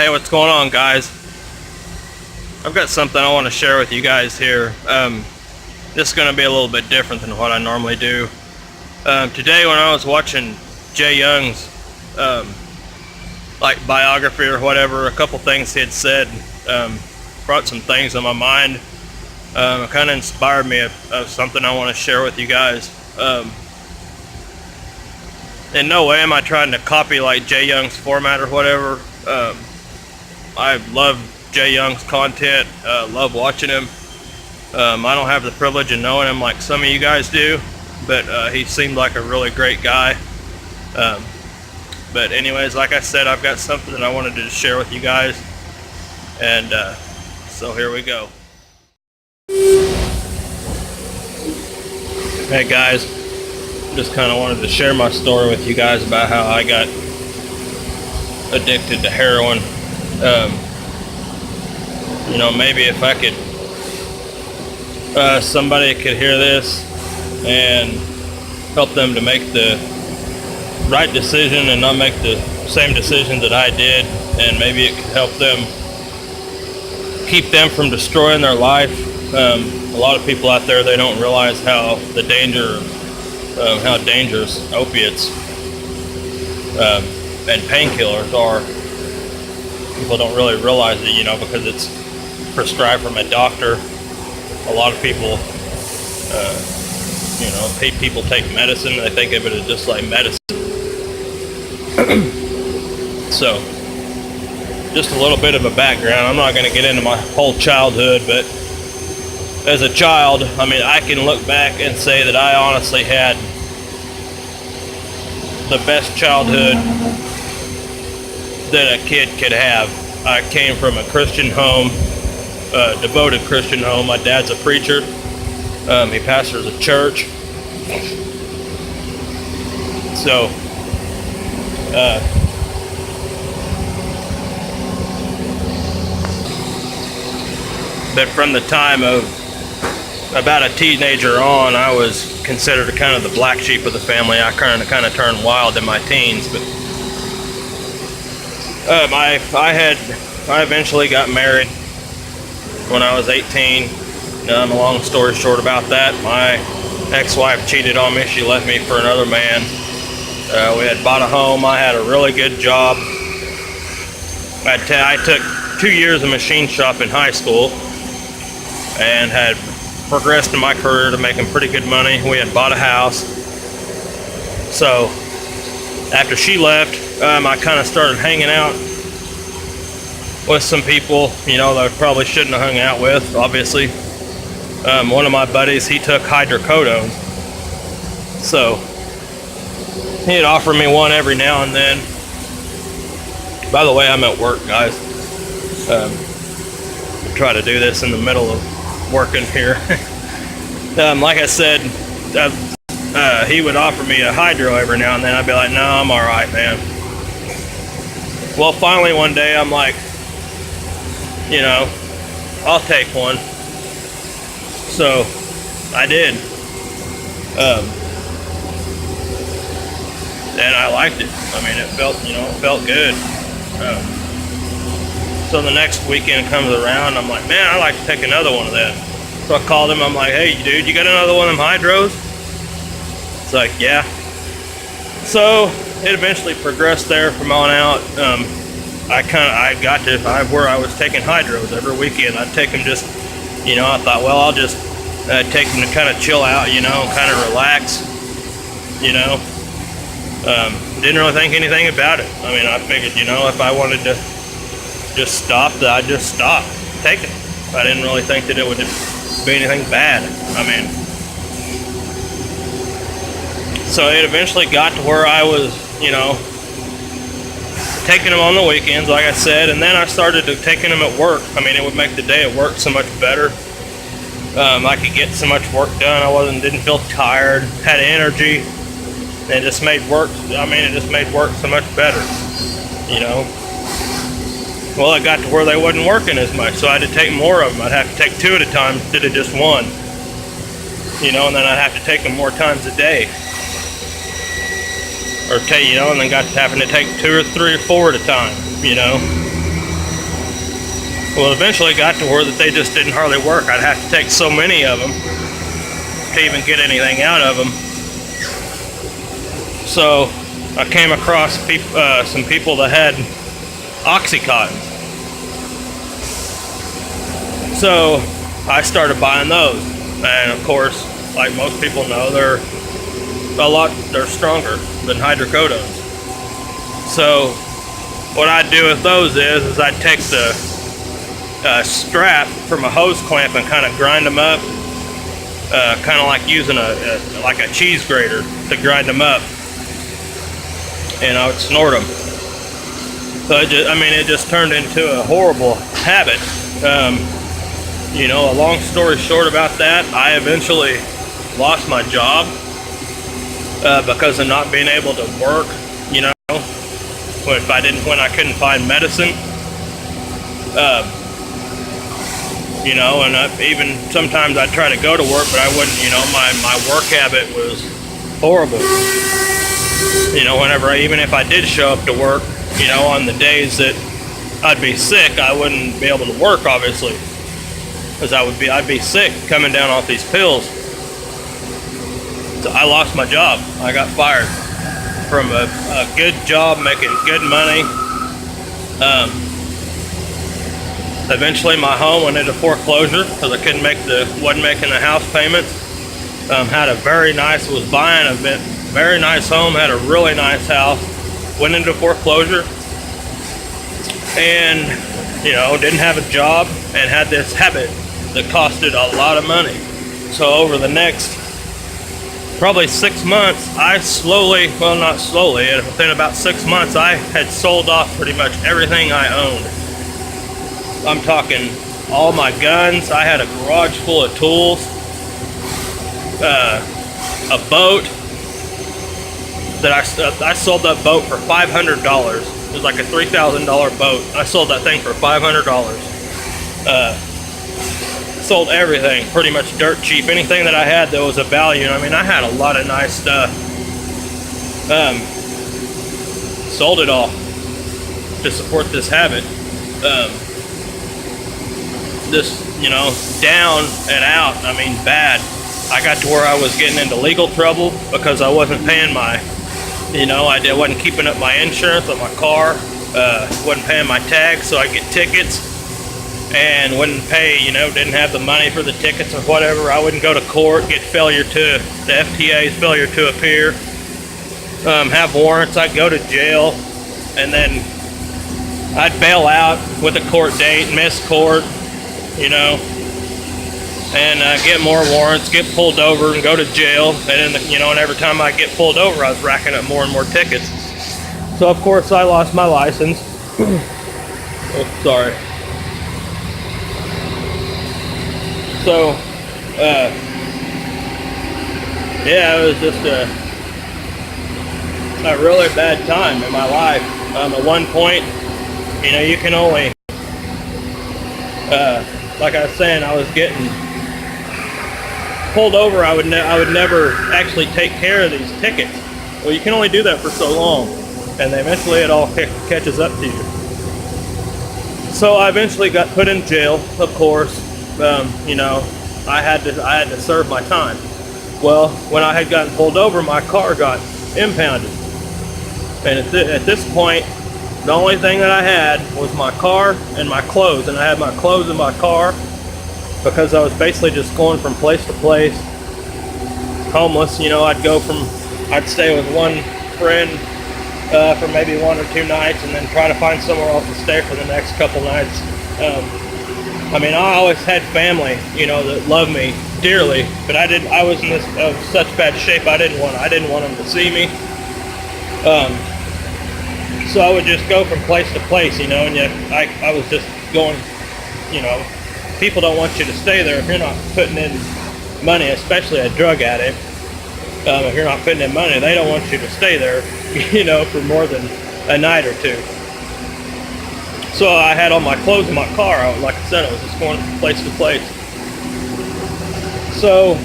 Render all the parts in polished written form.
Hey, what's going on, guys? I've got something I want to share with you guys here. This is going to be a little bit different than what I normally do. Today when I was watching Jay Young's like biography or whatever, a couple things he had said brought some things on my mind. It kind of inspired me of something I want to share with you guys. In no way am I trying to copy like Jay Young's format or whatever. I love Jay Young's content, love watching him. I don't have the privilege of knowing him like some of you guys do, but he seemed like a really great guy. But anyways, like I said, I've got something that I wanted to share with you guys, and so here we go. Hey guys, just kind of wanted to share my story with you guys about how I got addicted to heroin. You know, maybe if I could, somebody could hear this and help them to make the right decision and not make the same decision that I did, and maybe it could help them, keep them from destroying their life. A lot of people out there, they don't realize how the danger, how dangerous opiates and painkillers are. People don't really realize it, you know, because it's prescribed from a doctor. A lot of people, you know, people take medicine, they think of it as just like medicine. So, just a little bit of a background. I'm not going to get into my whole childhood, but as a child, I mean, I can look back and say that I honestly had the best childhood that a kid could have. I came from a Christian home, a devoted Christian home. My dad's a preacher. He pastors a church. So, but from the time of about a teenager on, I was considered kind of the black sheep of the family. I kind of turned wild in my teens, but I eventually got married when I was 18. A long story short about that, my ex-wife cheated on me. She left me for another man. We had bought a home. I had a really good job. I took 2 years of machine shop in high school and had progressed in my career to making pretty good money. We had bought a house. So after she left, I kind of started hanging out with some people, you know, that I probably shouldn't have hung out with, obviously. One of my buddies, he took hydrocodone. So he'd offer me one every now and then. By the way, I'm at work, guys. I try to do this in the middle of working here. Like I said, he would offer me a hydro every now and then. I'd be like, no, I'm all right, man. Well, finally one day I'm like, you know, I'll take one. So I did. And I liked it. I mean, it felt, you know, it felt good. So the next weekend comes around, I'm like, man, I'd like to take another one of that. So I called him, I'm like, hey, dude, you got another one of them hydros? It's like, yeah. So it eventually progressed there from on out. I got to where I was taking hydros every weekend. I'd take them just, you know, I thought, well, I'll just take them to kind of chill out, you know, kind of relax, you know. Didn't really think anything about it. I mean, I figured, you know, if I wanted to just stop, I'd just stop taking it. I didn't really think that it would be anything bad. I mean, so it eventually got to where I was, you know, taking them on the weekends, like I said, and then I started taking them at work. I mean, it would make the day at work so much better. I could get so much work done. I didn't feel tired, had energy, and it just made work. I mean, it just made work so much better, you know. Well, it got to where they wasn't working as much, so I had to take more of them. I'd have to take 2 at a time instead of just one, you know, and then I'd have to take them more times a day. Or take, you know, and then got to having to take 2 or 3 or 4 at a time, you know. Well, eventually it got to where that they just didn't hardly work. I'd have to take so many of them to even get anything out of them. So I came across some people that had Oxycontin. So I started buying those. And of course, like most people know, they're stronger than hydrocodones. So what I'd do with those is I'd take the strap from a hose clamp and kind of grind them up, kind of like using a cheese grater to grind them up, and I would snort them. So it just turned into a horrible habit. You know, a long story short about that, I eventually lost my job because of not being able to work. You know, when I couldn't find medicine. You know, and even sometimes I'd try to go to work, but I wouldn't. You know, my work habit was horrible. You know, even if I did show up to work, you know, on the days that I'd be sick, I wouldn't be able to work, obviously, because I'd be sick coming down off these pills. So I lost my job. I got fired from a good job, making good money. Eventually, my home went into foreclosure because I wasn't making the house payments. Was buying a very nice home, had a really nice house, went into foreclosure, and you know, didn't have a job and had this habit that costed a lot of money. So over the next probably 6 months, within about 6 months, I had sold off pretty much everything I owned. I'm talking all my guns. I had a garage full of tools, a boat that I sold that boat for $500. It was like a $3,000 boat. I sold that thing for $500. Sold everything pretty much dirt cheap. Anything that I had that was of value. I mean, I had a lot of nice stuff. Sold it all to support this habit. You know, down and out, I mean, bad. I got to where I was getting into legal trouble because I wasn't paying I wasn't keeping up my insurance on my car, wasn't paying my tags, so I'd get tickets and wouldn't pay, didn't have the money for the tickets or whatever. I wouldn't go to court, get the FTA's failure to appear, have warrants. I'd go to jail, and then I'd bail out with a court date, miss court, and get more warrants, get pulled over, and go to jail. And then, and every time I get pulled over, I was racking up more and more tickets. So of course I lost my license. Oh, sorry. So, yeah, it was just a really bad time in my life. At one point, you can only, like I was saying, I was getting pulled over. I would never actually take care of these tickets. Well, you can only do that for so long, and eventually it all catches up to you. So I eventually got put in jail, of course. I had to serve my time. Well, when I had gotten pulled over, my car got impounded, and at this point, the only thing that I had was my car and my clothes, and I had my clothes in my car because I was basically just going from place to place, homeless. I'd stay with one friend for maybe 1 or 2 nights, and then try to find somewhere else to stay for the next couple nights. I always had family, that loved me dearly, but I was in such bad shape. I didn't want them to see me. So I would just go from place to place, and I was just going, people don't want you to stay there if you're not putting in money, especially a drug addict. If you're not putting in money, they don't want you to stay there, for more than a night or two. So I had all my clothes in my car. Like I said, I was just going from place to place. So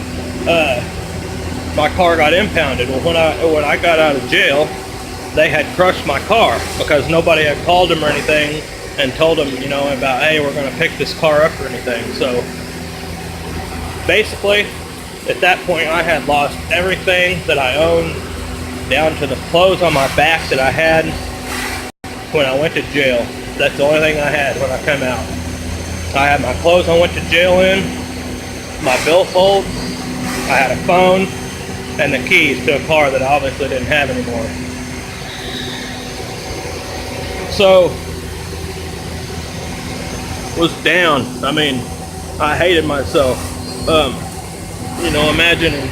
my car got impounded. Well, when I got out of jail, they had crushed my car because nobody had called them or anything and told him, you know, about, hey, we're going to pick this car up or anything. So basically, at that point, I had lost everything that I owned, down to the clothes on my back that I had when I went to jail. That's the only thing I had when I come out. I had my clothes I went to jail in, my billfold, I had a phone, and the keys to a car that I obviously didn't have anymore. So, was down. I mean, I hated myself. You know, imagining,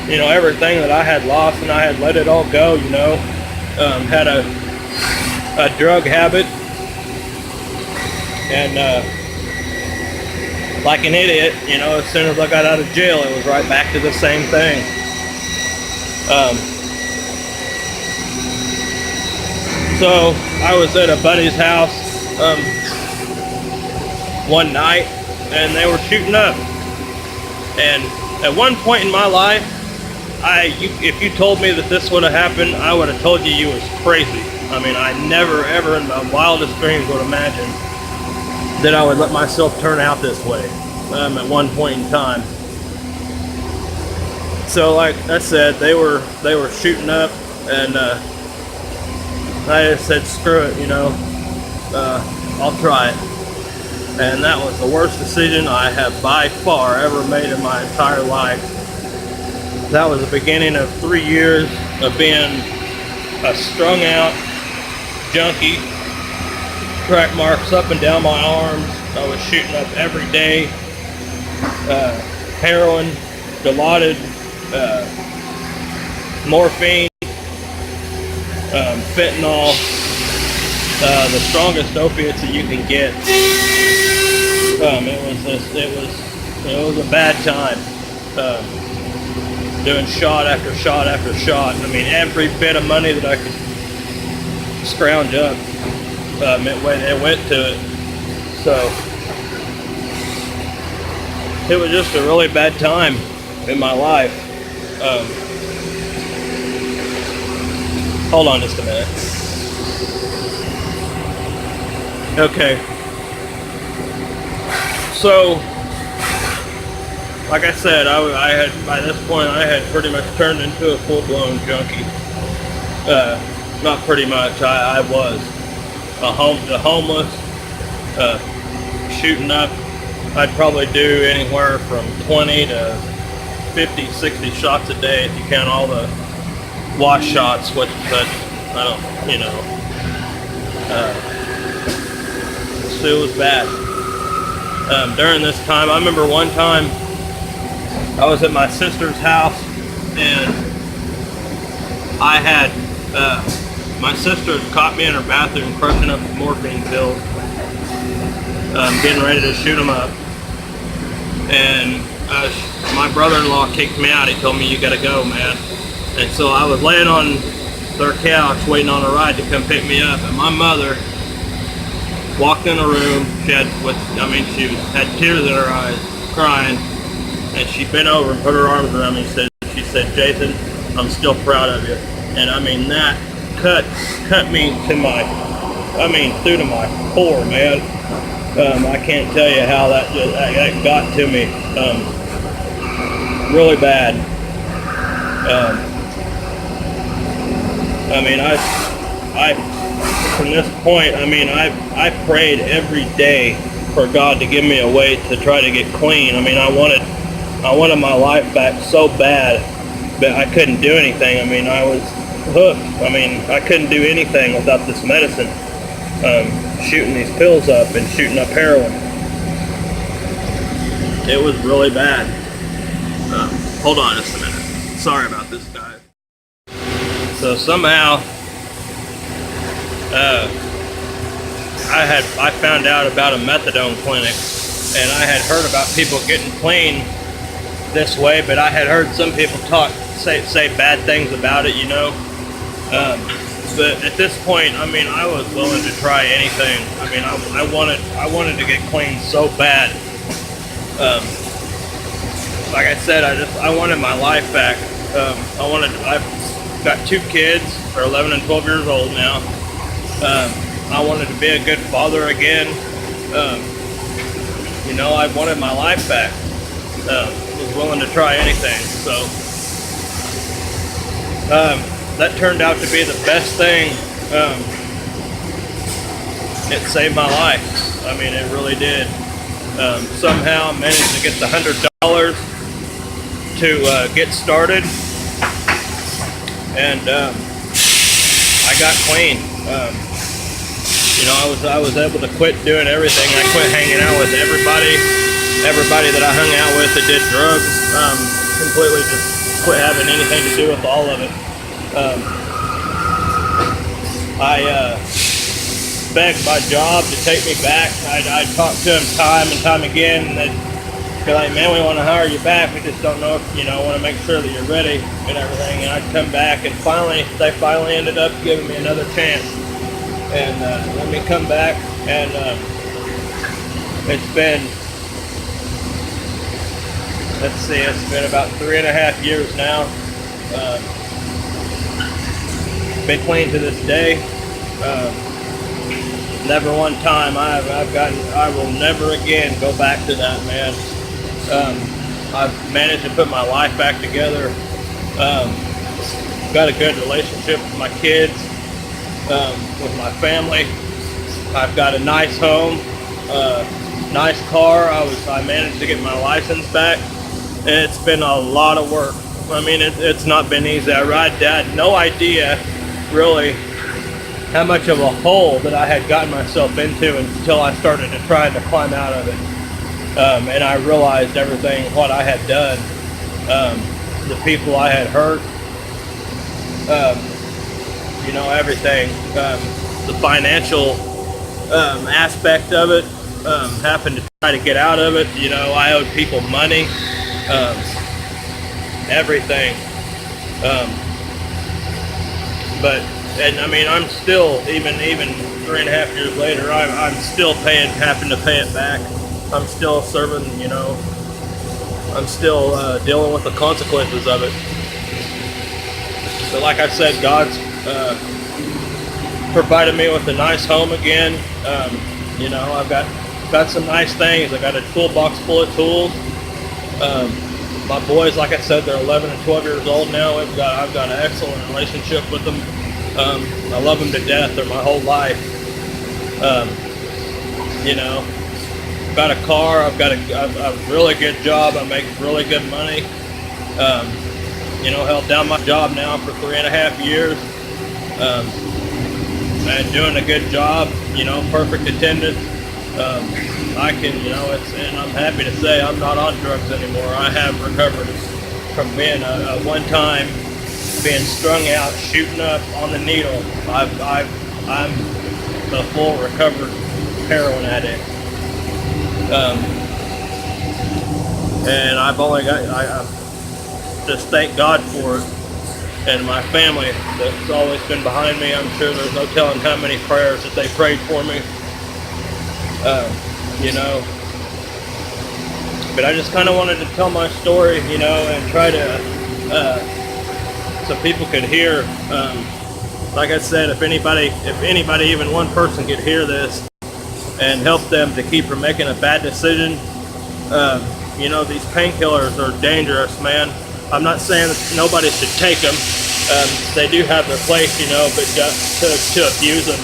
you know, everything that I had lost, and I had let it all go, you know. Had a drug habit, and like an idiot, you know, as soon as I got out of jail, it was right back to the same thing. So I was at a buddy's house one night, and they were shooting up. And at one point in my life, if you told me that this would have happened, I would have told you was crazy. I mean, I never, ever in my wildest dreams would imagine that I would let myself turn out this way at one point in time. So, like I said, they were shooting up, and I just said, screw it, you know, I'll try it. And that was the worst decision I have by far ever made in my entire life. That was the beginning of 3 years of being a strung out junkie. Crack marks up and down my arms. I was shooting up every day. Heroin, Dilaudid, morphine, fentanyl, the strongest opiates that you can get. It was a bad time. Doing shot after shot after shot. I mean, every bit of money that I could scrounge up, it went to it. So it was just a really bad time in my life. Hold on just a minute. Okay. So, like I said, I had, by this point, I had pretty much turned into a full-blown junkie. Not pretty much, I was. The homeless, shooting up. I'd probably do anywhere from 20 to 50, 60 shots a day if you count all the wash shots, but I don't, you know. So it was bad. During this time, I remember one time I was at my sister's house, and I had, my sister had caught me in her bathroom crushing up morphine pills, getting ready to shoot them up. And my brother-in-law kicked me out. He told me, you gotta go, man. And so I was laying on their couch waiting on a ride to come pick me up, and my mother walked in the room. She had had tears in her eyes, crying, and she bent over and put her arms around me. She said, Jason, I'm still proud of you. And I mean, that cut me to through to my core, man. I can't tell you how that got to me. Really bad. I mean, from this point, I mean, I prayed every day for God to give me a way to try to get clean. I mean, I wanted my life back so bad, but I couldn't do anything. I mean, I was hooked. I mean, I couldn't do anything without this medicine. Shooting these pills up and shooting up heroin. It was really bad. Hold on just a minute. Sorry about this, guys. So somehow, I found out about a methadone clinic, and I had heard about people getting clean this way, but I had heard some people say bad things about it, you know. But at this point, I mean, I was willing to try anything. I mean, I wanted to get clean so bad. Like I said, I wanted my life back. I've got 2 kids. They're 11 and 12 years old now. I wanted to be a good father again. I wanted my life back. Was willing to try anything. So that turned out to be the best thing. It saved my life. I mean, it really did. Somehow I managed to get the $100 to get started, and I got clean. I was able to quit doing everything. I quit hanging out with everybody that I hung out with that did drugs. Completely just quit having anything to do with all of it. I begged my job to take me back. I talked to them time and time again, and they'd be like, "Man, we want to hire you back. We just don't know if want to make sure that you're ready and everything." And I'd come back, and they finally ended up giving me another chance and let me come back. And it's been about 3.5 years now. Been clean to this day. Never one time I will never again go back to that, man. I've managed to put my life back together. Got a good relationship with my kids, with my family. I've got a nice home, nice car. I managed to get my license back, and it's been a lot of work. I mean, it's not been easy. I had no idea, really, how much of a hole that I had gotten myself into until I started to try to climb out of it. And I realized everything, what I had done, the people I had hurt, everything, the financial aspect of it, happened to try to get out of it. I owed people money, everything. I'm still, even 3.5 years later, I'm still having to pay it back. I'm still serving, I'm still dealing with the consequences of it. But like I said, God's provided me with a nice home again. I've got some nice things. I got a toolbox full of tools. My boys, like I said, they're 11 and 12 years old now. I've got an excellent relationship with them. I love them to death. They're my whole life. Got a car. I've got a really good job. I make really good money. Held down my job now for 3.5 years. And doing a good job. Perfect attendance. And I'm happy to say I'm not on drugs anymore. I have recovered from being one-time being strung out, shooting up on the needle. I'm the full recovered heroin addict. And I just thank God for it, and my family that's always been behind me. I'm sure there's no telling how many prayers that they prayed for me. But I just kind of wanted to tell my story, and try to, so people could hear. Like I said, if anybody, even one person could hear this and help them to keep from making a bad decision. These painkillers are dangerous, man. I'm not saying that nobody should take them. They do have their place, but to abuse them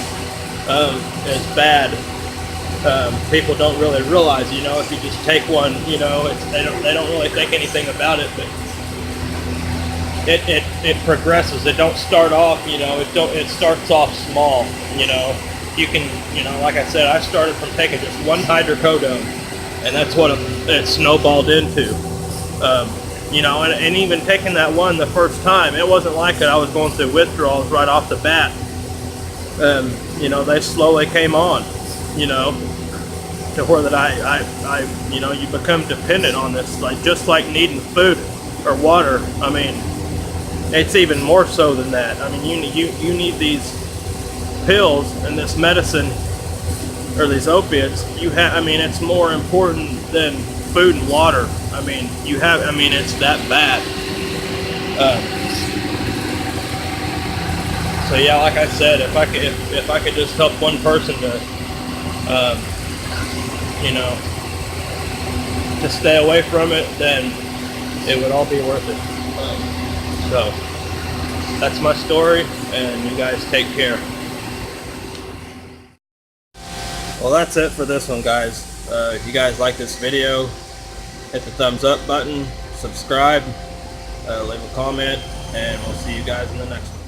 is bad. People don't really realize, if you just take one, they don't really think anything about it, but it progresses. It don't start off, it starts off small. You can, like I said, I started from taking just one hydrocodone, and that's what it snowballed into. And even taking that one the first time, it wasn't like that I was going through withdrawals right off the bat. They slowly came on, to where that you become dependent on this, just like needing food or water. It's even more so than that. You need these pills and this medicine or these opiates. It's more important than food and water. It's that bad. So yeah, like I said, if I could just help one person to, you know, to stay away from it, then it would all be worth it. So that's my story, and you guys take care. Well, that's it for this one, guys. If you guys like this video, hit the thumbs up button, subscribe, leave a comment, and we'll see you guys in the next one.